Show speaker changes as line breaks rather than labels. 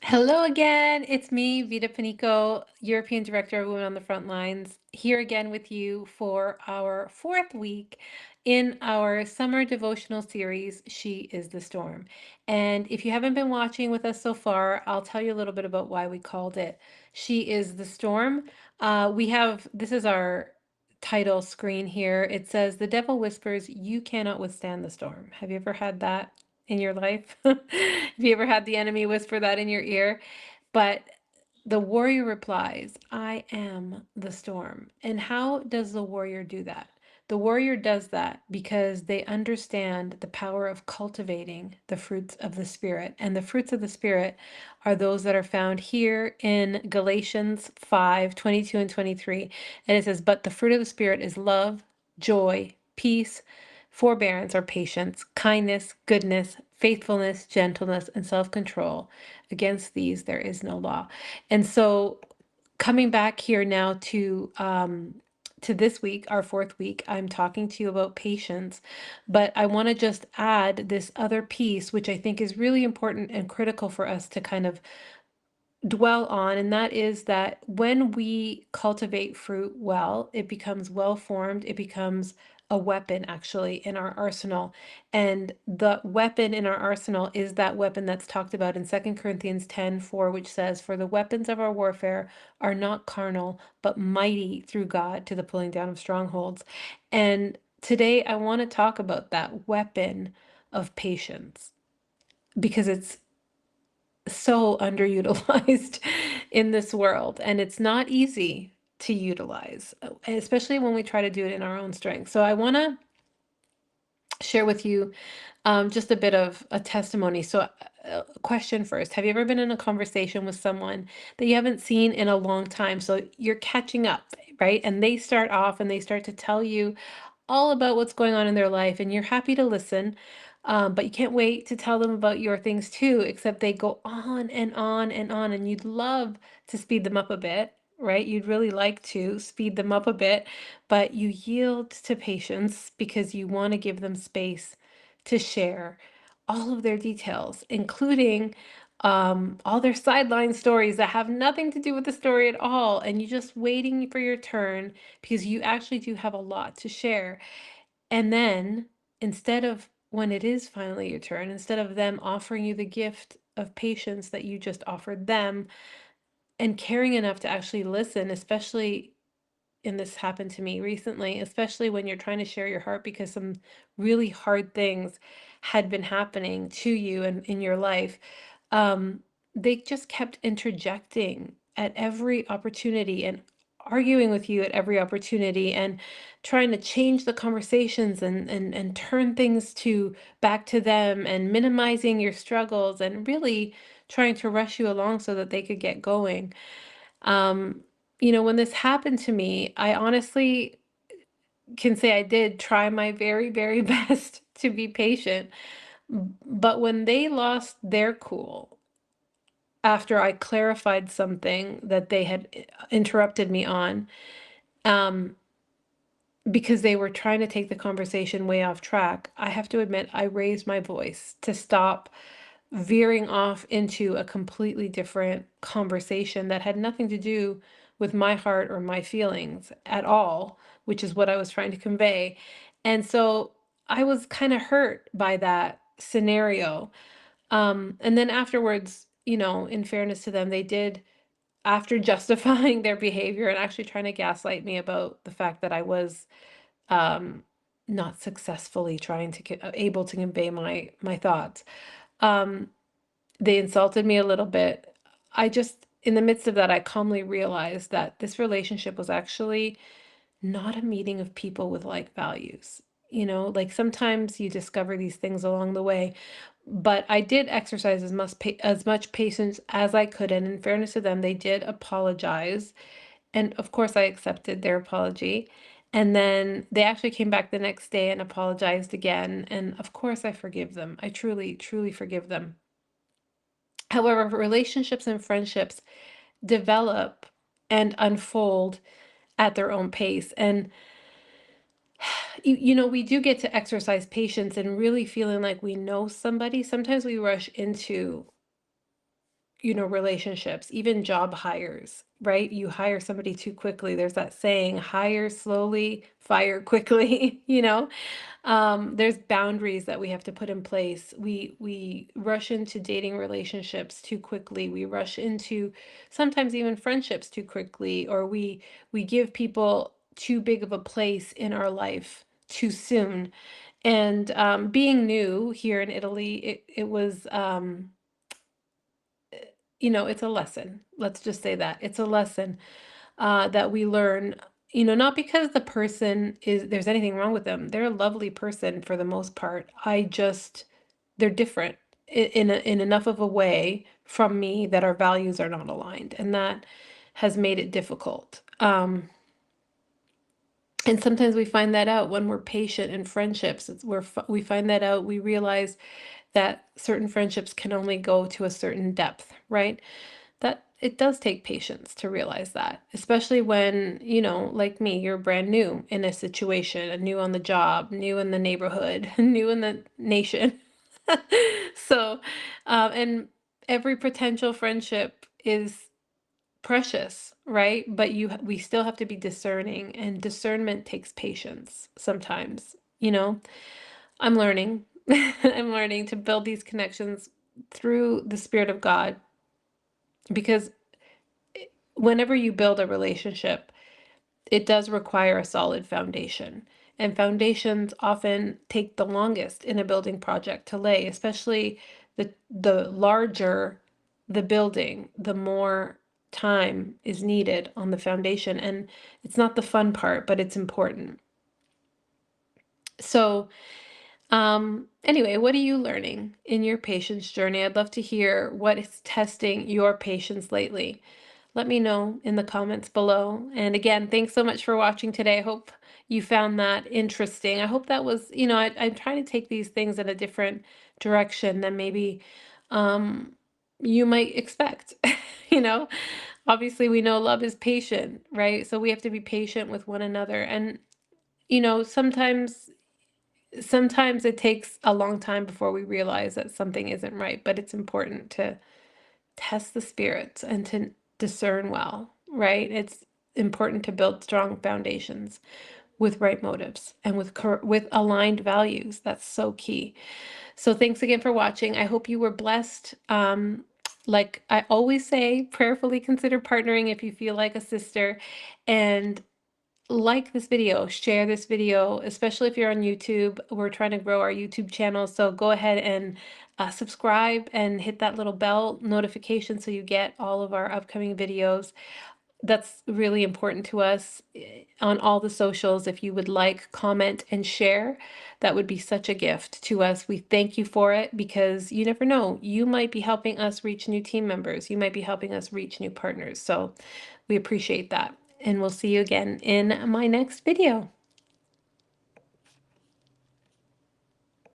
Hello again. It's me, Vita Panico, European Director of Women on the Frontlines, here again with you for our fourth week in our summer devotional series, She is the Storm. And if you haven't been watching with us so far, I'll tell you a little bit about why we called it She is the Storm. This is our title screen here. It says, The devil whispers, you cannot withstand the storm. Have you ever had that in your life? Have you ever had the enemy whisper that in your ear? But the warrior replies, I am the storm. And how does the warrior do that? The warrior does that because they understand the power of cultivating the fruits of the Spirit. And the fruits of the Spirit are those that are found here in Galatians 5:22 and 23. And it says, But the fruit of the Spirit is love, joy, peace, forbearance or patience, kindness, goodness, faithfulness, gentleness, and self control. Against these, there is no law. And so, coming back here now to this week, our fourth week, I'm talking to you about patience, but I want to just add this other piece, which I think is really important and critical for us to kind of dwell on, and that is that when we cultivate fruit well, it becomes well formed, it becomes a weapon actually in our arsenal. And the weapon in our arsenal is that weapon that's talked about in 2 Corinthians 10:4, which says, For the weapons of our warfare are not carnal, but mighty through God to the pulling down of strongholds. And today I want to talk about that weapon of patience because it's so underutilized in this world, and it's not easy to utilize, especially when we try to do it in our own strength. So I want to share with you just a bit of a testimony. So, question first: have you ever been in a conversation with someone that you haven't seen in a long time? So you're catching up, right? And they start off and they start to tell you all about what's going on in their life, and you're happy to listen, but you can't wait to tell them about your things too, except they go on and on and on, and you'd love to speed them up a bit, right? You'd really like to speed them up a bit, but you yield to patience because you want to give them space to share all of their details, including all their sideline stories that have nothing to do with the story at all. And you're just waiting for your turn because you actually do have a lot to share. And then instead of when it is finally your turn, instead of them offering you the gift of patience that you just offered them and caring enough to actually listen, especially, and this happened to me recently, especially when you're trying to share your heart because some really hard things had been happening to you and in your life, um, they just kept interjecting at every opportunity and arguing with you at every opportunity and trying to change the conversations and turn things to back to them and minimizing your struggles and really trying to rush you along so that they could get going. um, when this happened to me, I honestly can say I did try my very, very best to be patient. But when they lost their cool after I clarified something that they had interrupted me on, um, because they were trying to take the conversation way off track, I have to admit I raised my voice to stop veering off into a completely different conversation that had nothing to do with my heart or my feelings at all, which is what I was trying to convey. And so I was kind of hurt by that scenario. And then afterwards, in fairness to them, they did, after justifying their behavior and actually trying to gaslight me about the fact that I was um, not successfully trying to able to convey my thoughts. Um, they insulted me a little bit. In the midst of that, I calmly realized that this relationship was actually not a meeting of people with like values. Like sometimes you discover these things along the way, but I did exercise as much patience as I could. And in fairness to them, they did apologize. And of course, I accepted their apology. And then they actually came back the next day and apologized again. And of course, I forgive them. I truly, truly forgive them. However, relationships and friendships develop and unfold at their own pace. And, we do get to exercise patience and really feeling like we know somebody. Sometimes we rush into relationships, even job hires, right? You hire somebody too quickly. There's that saying, hire slowly, fire quickly, there's boundaries that we have to put in place. We rush into dating relationships too quickly. We rush into sometimes even friendships too quickly, or we give people too big of a place in our life too soon. And being new here in Italy, it was it's a lesson. Let's just say that it's a lesson that we learn, not because the person there's anything wrong with them. They're a lovely person for the most part. They're different in enough of a way from me that our values are not aligned. And that has made it difficult. And sometimes we find that out when we're patient in friendships. We find that out, we realize that certain friendships can only go to a certain depth, right? That it does take patience to realize that, especially when, like me, you're brand new in a situation, new on the job, new in the neighborhood, new in the nation. So, and every potential friendship is precious, right? But we still have to be discerning, and discernment takes patience sometimes, I'm learning. I'm learning to build these connections through the Spirit of God, because whenever you build a relationship, it does require a solid foundation. And foundations often take the longest in a building project to lay, especially the larger the building, the more time is needed on the foundation. And it's not the fun part, but it's important. So, anyway, what are you learning in your patience journey? I'd love to hear what is testing your patience lately. Let me know in the comments below. And again, thanks so much for watching today. I hope you found that interesting. I hope that was, I'm trying to take these things in a different direction than maybe um, you might expect. You know, Obviously, we know love is patient, right? So we have to be patient with one another. And, sometimes it takes a long time before we realize that something isn't right, but it's important to test the spirits and to discern well, right? It's important to build strong foundations with right motives and with aligned values. That's so key. So thanks again for watching. I hope you were blessed. Like I always say, prayerfully consider partnering if you feel like a sister, and like this video, share this video, especially if you're on YouTube. We're trying to grow our YouTube channel, so go ahead and subscribe and hit that little bell notification so you get all of our upcoming videos. That's really important to us. On all the socials. If you would like, comment, and share, that would be such a gift to us. We thank you for it, because you never know, you might be helping us reach new team members. You might be helping us reach new partners. So we appreciate that. And we'll see you again in my next video.